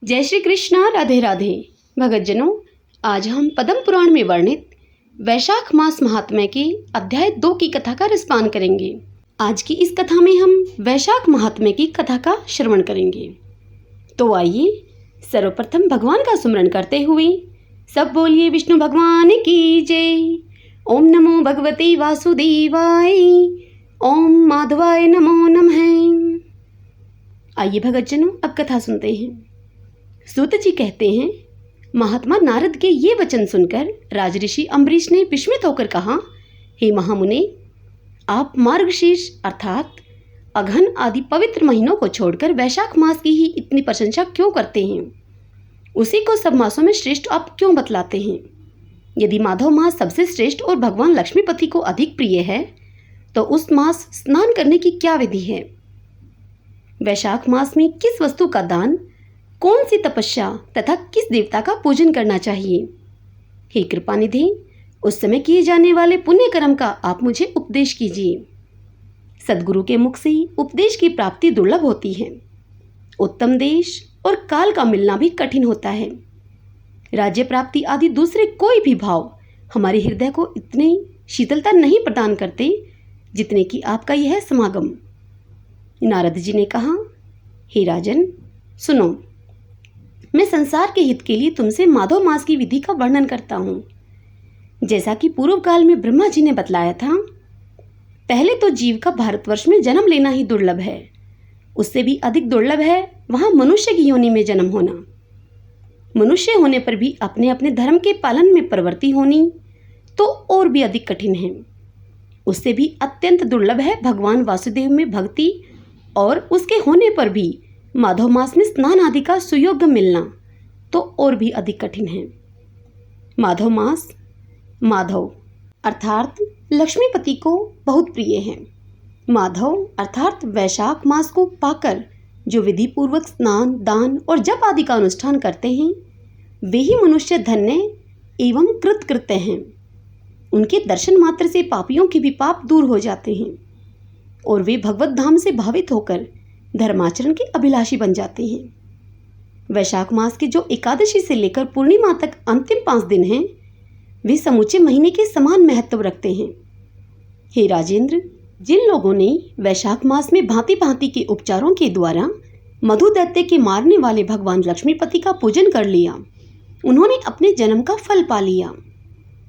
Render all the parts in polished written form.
जय श्री कृष्णा, राधे राधे। भगतजनों, आज हम पद्म पुराण में वर्णित वैशाख मास महात्म्य के अध्याय 2 की कथा का रसपान करेंगे। आज की इस कथा में हम वैशाख महात्म्य की कथा का श्रवण करेंगे। तो आइए सर्वप्रथम भगवान का सुमरण करते हुए सब बोलिए विष्णु भगवान की जय। ओम नमो भगवते वासुदेवाय, ओम माधवाय नमो नमः। आइए भगतजनों, अब कथा सुनते हैं। सूत जी कहते हैं, महात्मा नारद के ये वचन सुनकर राजऋषि अम्बरीश ने विस्मित होकर कहा, हे महामुने, आप मार्गशीर्ष अर्थात अघन आदि पवित्र महीनों को छोड़कर वैशाख मास की ही इतनी प्रशंसा क्यों करते हैं? उसी को सब मासों में श्रेष्ठ आप क्यों बतलाते हैं? यदि माधव मास सबसे श्रेष्ठ और भगवान लक्ष्मीपति को अधिक प्रिय है, तो उस मास स्नान करने की क्या विधि है? वैशाख मास में किस वस्तु का दान, कौन सी तपस्या तथा किस देवता का पूजन करना चाहिए? हे कृपानिधि, उस समय किए जाने वाले पुण्य कर्म का आप मुझे उपदेश कीजिए। सदगुरु के मुख से ही उपदेश की प्राप्ति दुर्लभ होती है। उत्तम देश और काल का मिलना भी कठिन होता है। राज्य प्राप्ति आदि दूसरे कोई भी भाव हमारे हृदय को इतनी शीतलता नहीं प्रदान करते जितने कि आपका यह समागम। नारद जी ने कहा, हे राजन, सुनो, मैं संसार के हित के लिए तुमसे माधव मास की विधि का वर्णन करता हूँ। जैसा कि पूर्व काल में ब्रह्मा जी ने बतलाया था, पहले तो जीव का भारतवर्ष में जन्म लेना ही दुर्लभ है। उससे भी अधिक दुर्लभ है वहाँ मनुष्य की योनि में जन्म होना। मनुष्य होने पर भी अपने अपने धर्म के पालन में प्रवृत्ति होनी तो और भी अधिक कठिन है। उससे भी अत्यंत दुर्लभ है भगवान वासुदेव में भक्ति, और उसके होने पर भी माधव मास में स्नान आदि का सुयोग्य मिलना तो और भी अधिक कठिन है। माधव मास, माधव अर्थात लक्ष्मीपति को बहुत प्रिय है। माधव अर्थात वैशाख मास को पाकर जो विधि पूर्वक स्नान, दान और जप आदि का अनुष्ठान करते हैं, वे ही मनुष्य धन्य एवं कृतकृत्य हैं। उनके दर्शन मात्र से पापियों के भी पाप दूर हो जाते हैं और वे भगवत धाम से भावित होकर धर्माचरण के अभिलाषी बन जाते हैं। वैशाख मास के जो एकादशी से लेकर पूर्णिमा तक अंतिम 5 दिन हैं, वे समूचे महीने के समान महत्व रखते हैं। हे राजेंद्र, जिन लोगों ने वैशाख मास में भांति भांति के उपचारों के द्वारा मधु दैत्य के मारने वाले भगवान लक्ष्मीपति का पूजन कर लिया, उन्होंने अपने जन्म का फल पा लिया।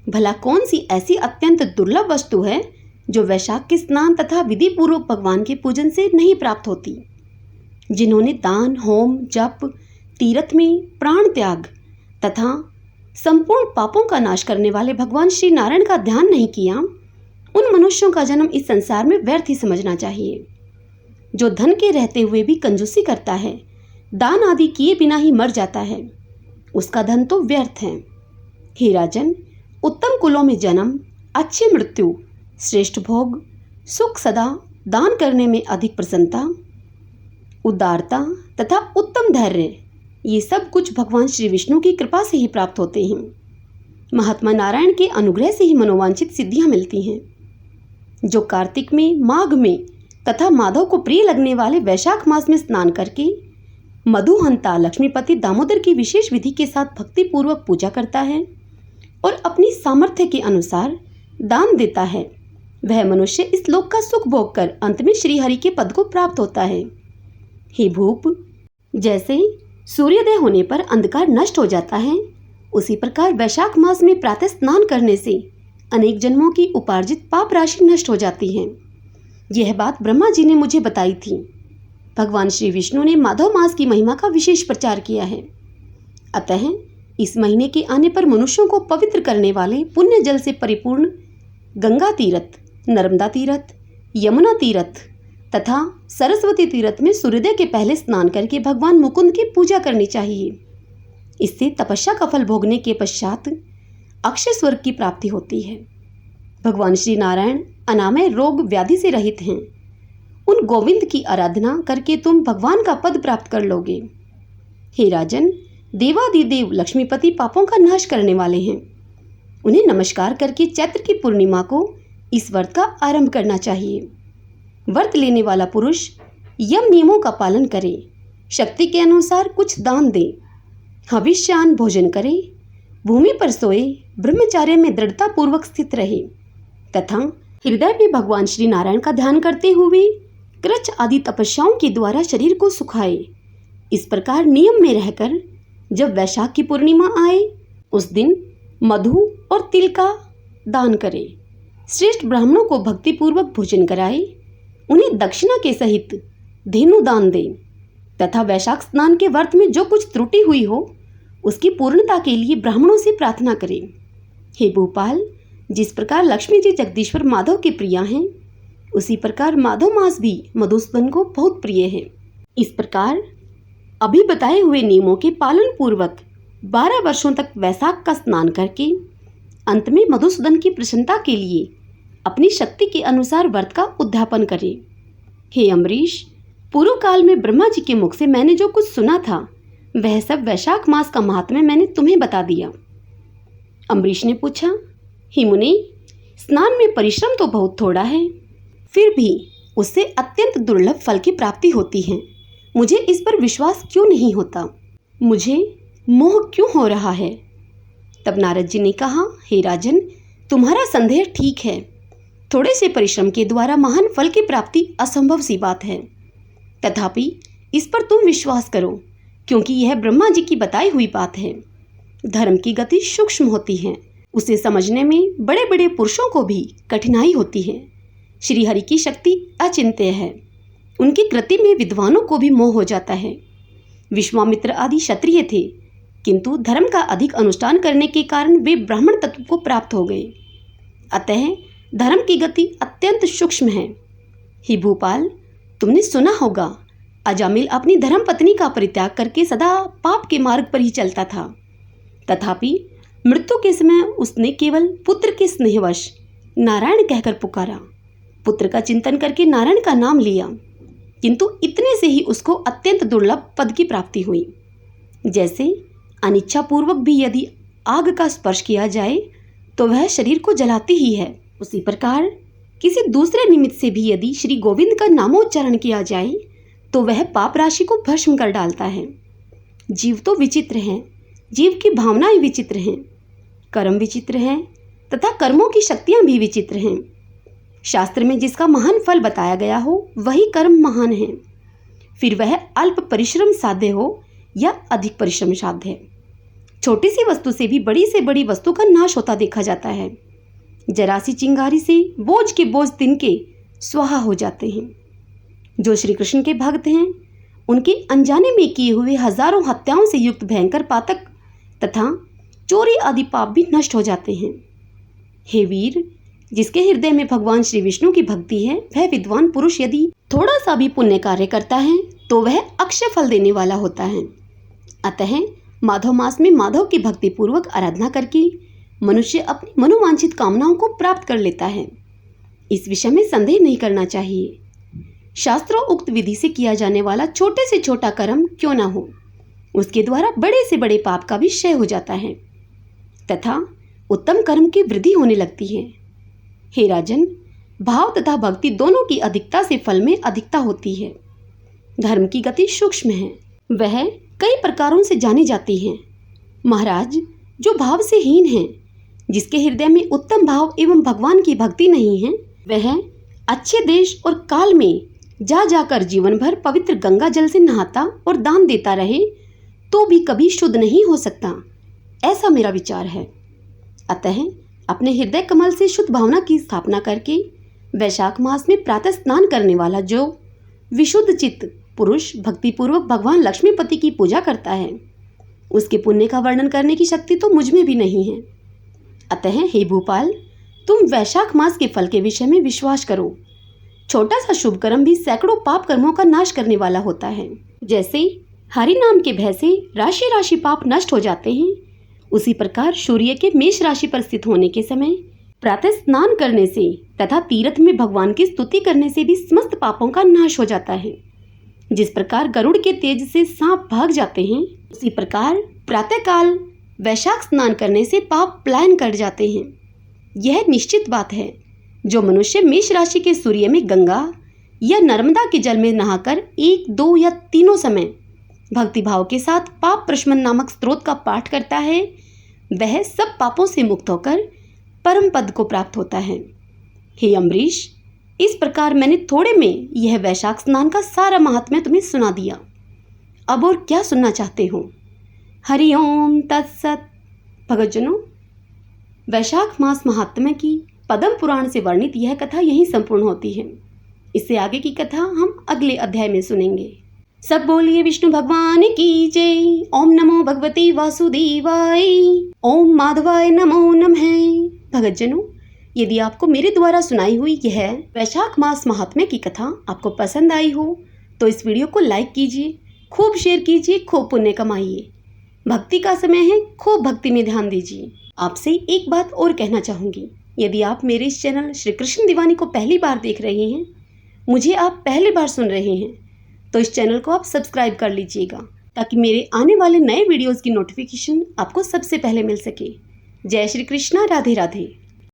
भला कौन सी ऐसी अत्यंत दुर्लभ वस्तु है जो वैशाख के स्नान तथा विधि पूर्वक भगवान के पूजन से नहीं प्राप्त होती? जिन्होंने दान, होम, जप, तीर्थ में प्राण त्याग तथा संपूर्ण पापों का नाश करने वाले भगवान श्री नारायण का ध्यान नहीं किया, उन मनुष्यों का जन्म इस संसार में व्यर्थ ही समझना चाहिए। जो धन के रहते हुए भी कंजूसी करता है, दान आदि किए बिना ही मर जाता है, उसका धन तो व्यर्थ है। हे राजन, उत्तम कुलों में जन्म, अच्छी मृत्यु, श्रेष्ठ भोग, सुख, सदा दान करने में अधिक प्रसन्नता, उदारता तथा उत्तम धैर्य, ये सब कुछ भगवान श्री विष्णु की कृपा से ही प्राप्त होते हैं। महात्मा नारायण के अनुग्रह से ही मनोवांछित सिद्धियां मिलती हैं। जो कार्तिक में, माघ में तथा माधव को प्रिय लगने वाले वैशाख मास में स्नान करके मधुहंता लक्ष्मीपति दामोदर की विशेष विधि के साथ भक्ति पूर्वक पूजा करता है और अपनी सामर्थ्य के अनुसार दान देता है, वह मनुष्य इस लोक का सुख भोग कर अंत में श्रीहरि के पद को प्राप्त होता है। हे भूप, जैसे सूर्योदय होने पर अंधकार नष्ट हो जाता है, उसी प्रकार वैशाख मास में प्रातः स्नान करने से अनेक जन्मों की उपार्जित पाप राशि नष्ट हो जाती है। यह बात ब्रह्मा जी ने मुझे बताई थी। भगवान श्री विष्णु ने माधव मास की महिमा का विशेष प्रचार किया है। अतः इस महीने के आने पर मनुष्यों को पवित्र करने वाले पुण्य जल से परिपूर्ण गंगा तीर्थ, नर्मदा तीर्थ, यमुना तीर्थ तथा सरस्वती तीर्थ में सूर्योदय के पहले स्नान करके भगवान मुकुंद की पूजा करनी चाहिए। इससे तपस्या का फल भोगने के पश्चात अक्षय स्वर्ग की प्राप्ति होती है। भगवान श्री नारायण अनामय रोग व्याधि से रहित हैं। उन गोविंद की आराधना करके तुम भगवान का पद प्राप्त कर लोगे। हे राजन, देवादिदेव लक्ष्मीपति पापों का नाश करने वाले हैं। उन्हें नमस्कार करके चैत्र की पूर्णिमा को इस व्रत का आरंभ करना चाहिए। व्रत लेने वाला पुरुष यम नियमों का पालन करे, शक्ति के अनुसार कुछ दान दे हविष्यान भोजन करे, भूमि पर सोए, ब्रह्मचार्य में दृढ़ता पूर्वक स्थित रहे तथा हृदय में भगवान श्री नारायण का ध्यान करते हुए कृच आदि तपस्याओं के द्वारा शरीर को सुखाए। इस प्रकार नियम में रहकर जब वैशाख की पूर्णिमा आए उस दिन मधु और तिल का दान करे, श्रेष्ठ ब्राह्मणों को भक्तिपूर्वक भोजन कराए, उन्हें दक्षिणा के सहित धेनु दान दे तथा वैशाख स्नान के व्रत में जो कुछ त्रुटि हुई हो उसकी पूर्णता के लिए ब्राह्मणों से प्रार्थना करें। हे भूपाल, जिस प्रकार लक्ष्मी जी जगदीश्वर माधव के प्रिया हैं उसी प्रकार माधव मास भी मधुसूदन को बहुत प्रिय है। इस प्रकार अभी बताए हुए नियमों के पालन पूर्वक 12 वर्षों तक वैशाख का स्नान करके अंत में मधुसूदन की प्रसन्नता के लिए अपनी शक्ति के अनुसार व्रत का उद्यापन करें। हे अम्बरीश, पूर्व काल में ब्रह्मा जी के मुख से मैंने जो कुछ सुना था वह सब वैशाख मास का महात्म्य मैंने तुम्हें बता दिया। अम्बरीश ने पूछा, हे मुनि, स्नान में परिश्रम तो बहुत थोड़ा है, फिर भी उससे अत्यंत दुर्लभ फल की प्राप्ति होती है। मुझे इस पर विश्वास क्यों नहीं होता? मुझे मोह क्यों हो रहा है? तब नारद जी ने कहा, हे राजन, तुम्हारा संदेह ठीक है। थोड़े से परिश्रम के द्वारा महान फल की प्राप्ति असंभव सी बात है, तथापि इस पर तुम विश्वास करो, क्योंकि यह ब्रह्मा जी की बताई हुई बात है। धर्म की गति सूक्ष्म होती है, उसे समझने में बड़े बड़े पुरुषों को भी कठिनाई होती है। श्री हरि की शक्ति अचिंत्य है, उनकी कृति में विद्वानों को भी मोह हो जाता है। विश्वामित्र आदि क्षत्रिय थे, किंतु धर्म का अधिक अनुष्ठान करने के कारण वे ब्राह्मण तत्व को प्राप्त हो गए। अतः धर्म की गति अत्यंत सूक्ष्म है। हे भूपाल, तुमने सुना होगा अजामिल अपनी धर्म पत्नी का परित्याग करके सदा पाप के मार्ग पर ही चलता था, तथापि मृत्यु के समय उसने केवल पुत्र के स्नेहवश नारायण कहकर पुकारा। पुत्र का चिंतन करके नारायण का नाम लिया, किंतु इतने से ही उसको अत्यंत दुर्लभ पद की प्राप्ति हुई। जैसे अनिच्छा पूर्वक भी यदि आग का स्पर्श किया जाए तो वह शरीर को जलाती ही है, उसी प्रकार किसी दूसरे निमित्त से भी यदि श्री गोविंद का नामोच्चारण किया जाए तो वह पाप राशि को भस्म कर डालता है। जीव तो विचित्र हैं, जीव की भावनाएं विचित्र हैं, कर्म विचित्र हैं तथा कर्मों की शक्तियां भी विचित्र हैं। शास्त्र में जिसका महान फल बताया गया हो वही कर्म महान है, फिर वह अल्प परिश्रम साध्य हो या अधिक परिश्रम साध्य है। छोटी सी वस्तु से भी बड़ी वस्तु का नाश होता देखा जाता है। जरा सी चिंगारी से बोझ के बोझ तिनके स्वाहा हो जाते हैं। जो श्री कृष्ण के भक्त हैं उनके अनजाने में किए हुए हजारों हत्याओं से युक्त भयंकर पातक तथा चोरी आदि पाप भी नष्ट हो जाते हैं। हे वीर, जिसके हृदय में भगवान श्री विष्णु की भक्ति है वह विद्वान पुरुष यदि थोड़ा सा भी पुण्य कार्य करता है तो वह अक्षय फल देने वाला होता है। अतः माधव मास में माधव की भक्ति पूर्वक आराधना करके मनुष्य अपनी मनोवांछित कामनाओं को प्राप्त कर लेता है। इस विषय में संदेह नहीं करना चाहिए। शास्त्रों उक्त विधि से किया जाने वाला छोटे से छोटा कर्म क्यों ना हो, उसके द्वारा बड़े से बड़े पाप का भी क्षय हो जाता है तथा उत्तम कर्म की वृद्धि होने लगती है। हे राजन, भाव तथा भक्ति दोनों की अधिकता से फल में अधिकता होती है। धर्म की गति सूक्ष्म है, वह कई प्रकारों से जानी जाती है। महाराज, जो भाव से हीन है, जिसके हृदय में उत्तम भाव एवं भगवान की भक्ति नहीं है, वह अच्छे देश और काल में जा जाकर जीवन भर पवित्र गंगा जल से नहाता और दान देता रहे तो भी कभी शुद्ध नहीं हो सकता, ऐसा मेरा विचार है। अतः अपने हृदय कमल से शुद्ध भावना की स्थापना करके वैशाख मास में प्रातः स्नान करने वाला जो विशुद्ध चित्त पुरुष भक्तिपूर्वक भगवान लक्ष्मीपति की पूजा करता है, उसके पुण्य का वर्णन करने की शक्ति तो मुझ में भी नहीं है। अतः हे भूपाल, तुम वैशाख मास के फल के विषय में विश्वास करो। छोटा सा शुभ कर्म भी सैकड़ों पाप कर्मों का नाश करने वाला होता है। जैसे हरि नाम के भय से राशि राशि पाप नष्ट हो जाते हैं, उसी प्रकार सूर्य के मेष राशि पर स्थित होने के समय प्रातः स्नान करने से तथा तीर्थ में भगवान की स्तुति करने से भी समस्त पापों का नाश हो जाता है। जिस प्रकार गरुड़ के तेज से सांप भाग जाते हैं, उसी प्रकार प्रातः काल वैशाख स्नान करने से पाप पलायन कर जाते हैं। यह निश्चित बात है। जो मनुष्य मेष राशि के सूर्य में गंगा या नर्मदा के जल में नहाकर 1, 2 या तीनों समय भक्तिभाव के साथ पाप प्रशमन नामक स्तोत्र का पाठ करता है वह सब पापों से मुक्त होकर परम पद को प्राप्त होता है। हे अम्बरीश, इस प्रकार मैंने थोड़े में यह वैशाख स्नान का सारा महात्म्य तुम्हें सुना दिया। अब और क्या सुनना चाहते हो? हरि ओम तत्सत। भगतजनों, वैशाख मास महात्म्य की पद्म पुराण से वर्णित यह कथा यहीं संपूर्ण होती है। इससे आगे की कथा हम अगले अध्याय में सुनेंगे। सब बोलिए विष्णु भगवान की जय। ओम नमो भगवते वासुदेवाय। ओम माधवाय नमो नमः। भगतजनों, यदि आपको मेरे द्वारा सुनाई हुई यह वैशाख मास महात्म्य की कथा आपको पसंद आई हो तो इस वीडियो को लाइक कीजिए, खूब शेयर कीजिए, खूब पुण्य कमाइए। भक्ति का समय है, खूब भक्ति में ध्यान दीजिए। आपसे एक बात और कहना चाहूँगी, यदि आप मेरे इस चैनल श्री कृष्ण दीवानी को पहली बार देख रहे हैं, मुझे आप पहली बार सुन रहे हैं, तो इस चैनल को आप सब्सक्राइब कर लीजिएगा ताकि मेरे आने वाले नए वीडियोस की नोटिफिकेशन आपको सबसे पहले मिल सके। जय श्री कृष्णा, राधे राधे।